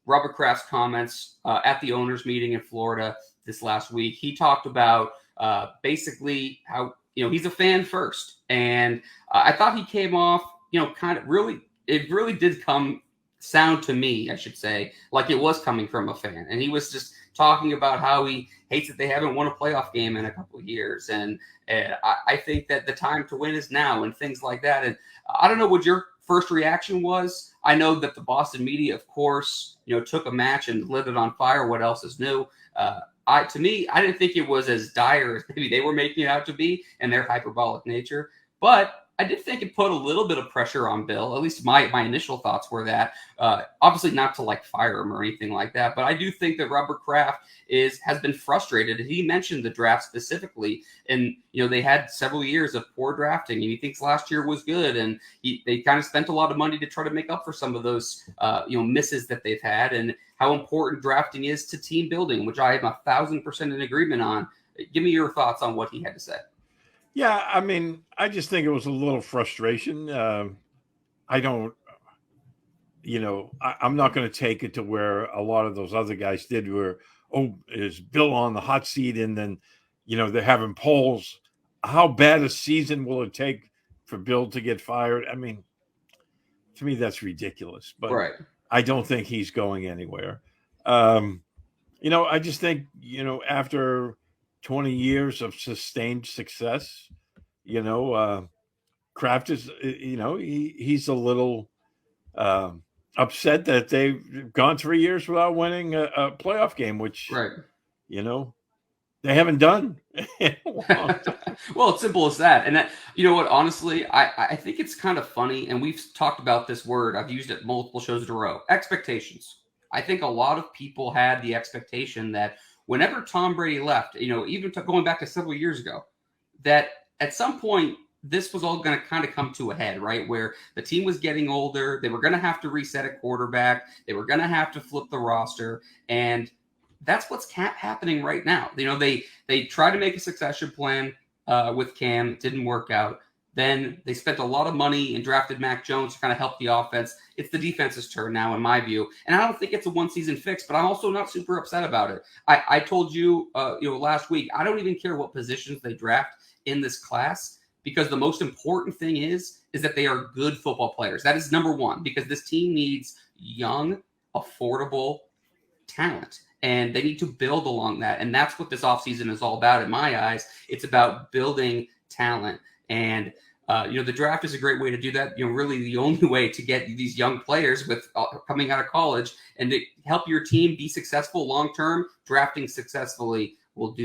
Robert Kraft's comments at the owners meeting in Florida this last week. He talked about basically how, he's a fan first. And I thought he came off, kind of really, it really did sound to me, I should say, like it was coming from a fan. And he was just talking about how he hates that they haven't won a playoff game in a couple of years. And I think that the time to win is now and things like that. And I don't know what your first reaction was. I know that the Boston media, of course, took a match and lit it on fire. What else is new? To me, I didn't think it was as dire as maybe they were making it out to be in their hyperbolic nature. But I did think it put a little bit of pressure on Bill. At least my initial thoughts were that. Obviously not to fire him or anything like that, but I do think that Robert Kraft has been frustrated. He mentioned the draft specifically, and they had several years of poor drafting, and he thinks last year was good, and they kind of spent a lot of money to try to make up for some of those misses that they've had, and how important drafting is to team building, which I am 1,000% in agreement on. Give me your thoughts on what he had to say. Yeah, I mean, I just think it was a little frustration. I don't, I'm not going to take it to where a lot of those other guys did, where, is Bill on the hot seat? And then, they're having polls. How bad a season will it take for Bill to get fired? I mean, to me, that's ridiculous. But right. I don't think he's going anywhere. I just think, after 20 years of sustained success, Kraft is, he's a little upset that they've gone 3 years without winning a playoff game, which, right. They haven't done. Well, it's simple as that. And that, what, honestly, I think it's kind of funny. And we've talked about this word. I've used it multiple shows in a row. Expectations. I think a lot of people had the expectation that whenever Tom Brady left, even going back to several years ago, that at some point this was all going to kind of come to a head, right? Where the team was getting older. They were going to have to reset a quarterback. They were going to have to flip the roster. And that's what's happening right now. They tried to make a succession plan with Cam. It didn't work out. Then they spent a lot of money and drafted Mac Jones to kind of help the offense. It's the defense's turn now, in my view. And I don't think it's a one-season fix, but I'm also not super upset about it. I told you, last week, I don't even care what positions they draft in this class, because the most important thing is that they are good football players. That is number one, because this team needs young, affordable talent. And they need to build along that. And that's what this offseason is all about in my eyes. It's about building talent. And, the draft is a great way to do that. Really the only way to get these young players with coming out of college and to help your team be successful long-term, drafting successfully will do